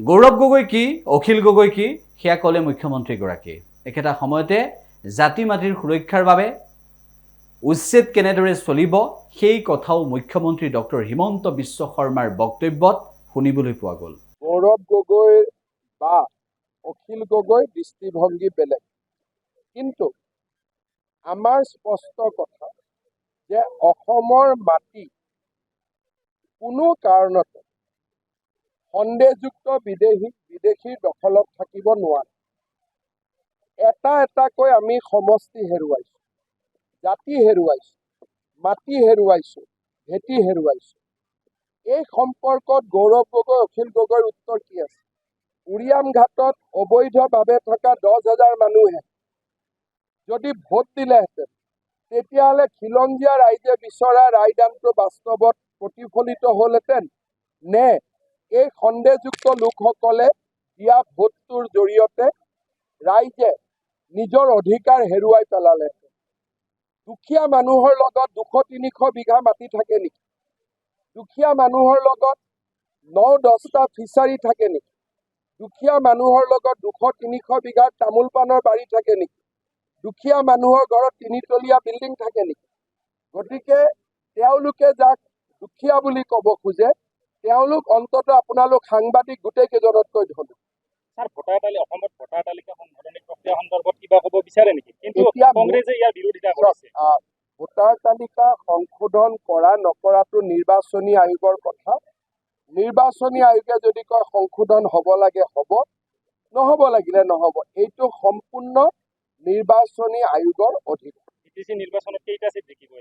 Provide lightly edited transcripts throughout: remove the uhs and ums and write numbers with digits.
গৌৰৱ গগৈ কি অখিল গগৈ কি সেয়া ক'লে মুখ্যমন্ত্ৰীগৰাকী একেটা সময়তে জাতি মাটিৰ সুৰক্ষাৰ বাবে উচ্ছেদ কেনেদৰে চলিব সেই কথাও মুখ্যমন্ত্ৰী ডক্টৰ হিমন্ত বিশ্ব শৰ্মাৰ বক্তব্যত শুনিবলৈ পোৱা গ'ল। গৌৰৱ গগৈ বা অখিল গগৈ দৃষ্টিভংগী বেলেগ, কিন্তু আমাৰ স্পষ্ট কথা যে অসমৰ মাটি কোনো কাৰণতে সন্দেহযুক্ত বিদেশীৰ দখলত থাকিব নোৱাৰে। এটা এটাকৈ আমি সমষ্টি হেৰুৱাইছোঁ, জাতি হেৰুৱাইছোঁ, মাটি হেৰুৱাইছোঁ, ভেটি হেৰুৱাইছোঁ। এই সম্পৰ্কত গৌৰৱ গগৈ অখিল গগৈৰ উত্তৰ কি আছে? উৰিয়াম ঘাটত অবৈধভাৱে থকা 10,000 মানুহে যদি ভোট দিলেহেঁতেন তেতিয়াহ'লে খিলঞ্জীয়া ৰাইজে বিচৰা ৰায়দানটো বাস্তৱত প্ৰতিফলিত হ'লহেঁতেন নে এই সন্দেহযুক্ত লোকসকলে দিয়া ভোটটোৰ জৰিয়তে ৰাইজে নিজৰ অধিকাৰ হেৰুৱাই পেলালেহেঁতেন? দুখীয়া মানুহৰ লগত 200-300 বিঘা মাটি থাকে নেকি? দুখীয়া মানুহৰ লগত 9-10টা ফিচাৰী থাকে নেকি? দুখীয়া মানুহৰ লগত 200-300 বিঘা তামোল পাণৰ বাৰী থাকে নেকি? দুখীয়া মানুহৰ ঘৰত 3তলীয়া বিল্ডিং থাকে নেকি? গতিকে তেওঁলোকে যাক দুখীয়া বুলি ক'ব খোজে তেওঁলোক অন্ততঃ আপোনালোক সাংবাদিক গোটেইকেইজনতকৈ ধনী। স্যার, অসমত ভোটাৰ তালিকা সংশোধনী প্ৰক্ৰিয়া সন্দৰ্ভত কিবা ক'ব বিচাৰে নেকি? কিন্তু কংগ্ৰেছে ইয়াৰ বিৰোধিতা কৰিছে। ভোটাৰ তালিকা সংশোধন কৰা নকৰাটো নিৰ্বাচনী আয়োগৰ কথা। নিৰ্বাচনী আয়োগে যদি কয় সংশোধন হ'ব লাগে হ'ব, নহ'ব লাগিলে নহ'ব। এইটো সম্পূৰ্ণ নিৰ্বাচনী আয়োগৰ অধিকাৰ। ইটিচি নিৰ্বাচনত কেইটা চিট দেখিব?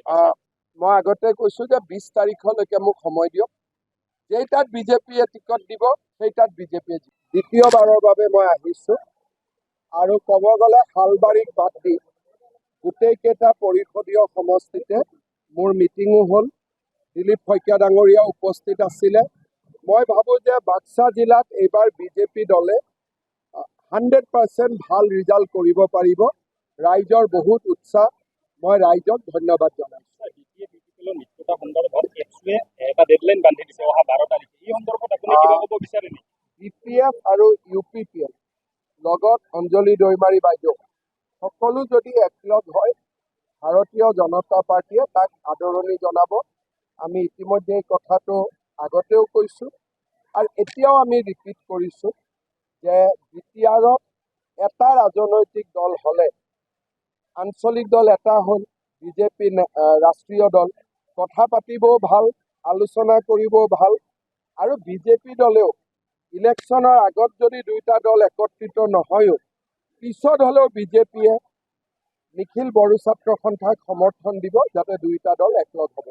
মই আগতে কৈছোঁ যে 20 তাৰিখলৈকে মোক সময় দিয়ক। যেইটাত বিজেপিয়ে টিকট দিব সেইটাত বিজেপিয়ে জিকিব। দ্বিতীয়বাৰৰ বাবে মই আহিছোঁ আৰু ক'ব গ'লে শালবাৰীক বাদ দি গোটেইকেইটা পৰিষদীয় সমষ্টিতে মোৰ মিটিঙো হ'ল। দিলীপ শইকীয়া ডাঙৰীয়া উপস্থিত আছিলে। মই ভাবোঁ যে বাক্সা জিলাত এইবাৰ বিজেপি দলে 100% ভাল ৰিজাল্ট কৰিব পাৰিব। ৰাইজৰ বহুত উৎসাহ, মই ৰাইজক ধন্যবাদ জনাইছোঁ। মিত্ৰতা সন্দৰ্ভত এপছুৱে এটা ডেডলাইন বান্ধি দিছে অহা 12 তাৰিখে। এই সন্দৰ্ভত আপুনি কিবা ক'ব বিচাৰে নেকি? BPF আৰু UPPL লগত অঞ্জলি দৈমাৰী বাইদেউ সকলো যদি একলগ হয় ভাৰতীয় জনতা পাৰ্টীয়ে তাক আদৰণি জনাব। আমি ইতিমধ্যে এই কথাটো আগতেও কৈছোঁ আৰু এতিয়াও আমি ৰিপিট কৰিছোঁ যে BTRত এটা ৰাজনৈতিক দল হ'লে, আঞ্চলিক দল এটা হ'ল বিজেপি ৰাষ্ট্ৰীয় দল, কথা পাতিবও ভাল, আলোচনা কৰিবও ভাল। আৰু বিজেপি দলেও ইলেকশ্যনৰ আগত যদি দুইটা দল একত্ৰিত নহয়ও পিছত হ'লেও বিজেপিয়ে নিখিল বড়োছাত্ৰ সন্থাক সমৰ্থন দিব যাতে দুইটা দল একলগ হ'ব।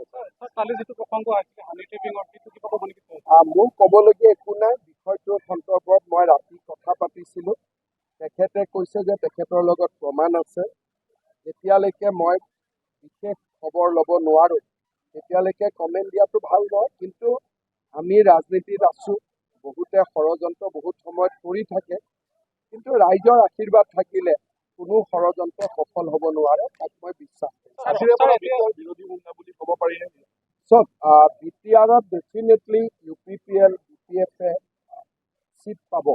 মোৰ ক'বলগীয়া একো নাই। বিষয়টোৰ সন্দৰ্ভত মই ৰাতি কথা পাতিছিলোঁ। তেখেতে কৈছে যে তেখেতৰ লগত প্ৰমাণ আছে। যেতিয়ালৈকে মই বিশেষ খবৰ ল'ব নোৱাৰোঁ তেতিয়ালৈকে কমেণ্ট দিয়াটো ভাল নহয়, কিন্তু আমি ৰাজনীতিত আছোঁ। বহুতে ষড়যন্ত্ৰ বহুত সময়ত কৰি থাকে, কিন্তু ৰাইজৰ আশীৰ্বাদ থাকিলে কোনো ষড়যন্ত্ৰ সফল হ'ব নোৱাৰে, তাক মই বিশ্বাস কৰোঁ। চব BTRত ডেফিনেটলি UPPL BPF চিট পাব,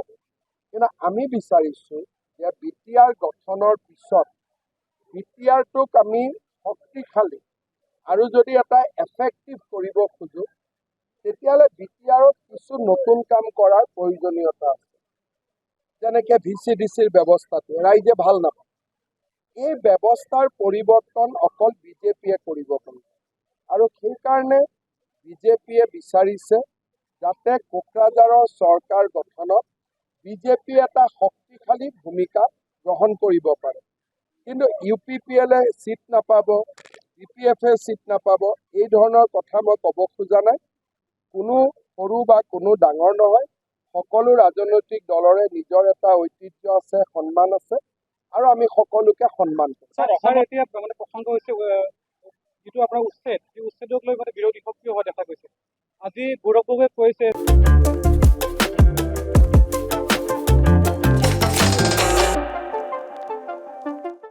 কিন্তু আমি বিচাৰিছোঁ যে BTR গঠনৰ পিছত BTRটোক আমি শক্তিশালী আৰু যদি এটা এফেক্টিভ কৰিব খোজোঁ তেতিয়াহ'লে BTRত কিছু নতুন কাম কৰাৰ প্ৰয়োজনীয়তা আছে। যেনেকৈ VCDCৰ ব্যৱস্থাটো ৰাইজে ভাল নাপায়। এই ব্যৱস্থাৰ পৰিৱৰ্তন অকল বিজেপিয়ে কৰিব পাৰিব আৰু সেইকাৰণে বিজেপিয়ে বিচাৰিছে যাতে কোকৰাঝাৰৰ চৰকাৰ গঠনত বিজেপিয়ে এটা শক্তিশালী ভূমিকা গ্ৰহণ কৰিব পাৰে। কিন্তু UPPLে চিট নাপাব, BPFে চিট নাপাব, এই ধৰণৰ কথা মই ক'ব খোজা নাই। কোনো সৰু বা কোনো ডাঙৰ নহয়, সকলো ৰাজনৈতিক দলৰে নিজৰ এটা ঐতিহ্য আছে, সন্মান আছে আৰু আমি সকলোকে সন্মান কৰোঁ। এতিয়া প্ৰসংগ হৈছে যিটো আপোনাৰ উচ্ছেদ, সেই উচ্ছেদক লৈ বিৰোধী সক্ৰিয় হোৱা দেখা গৈছে। আজি গৌৰৱ গগৈয়ে কৈছে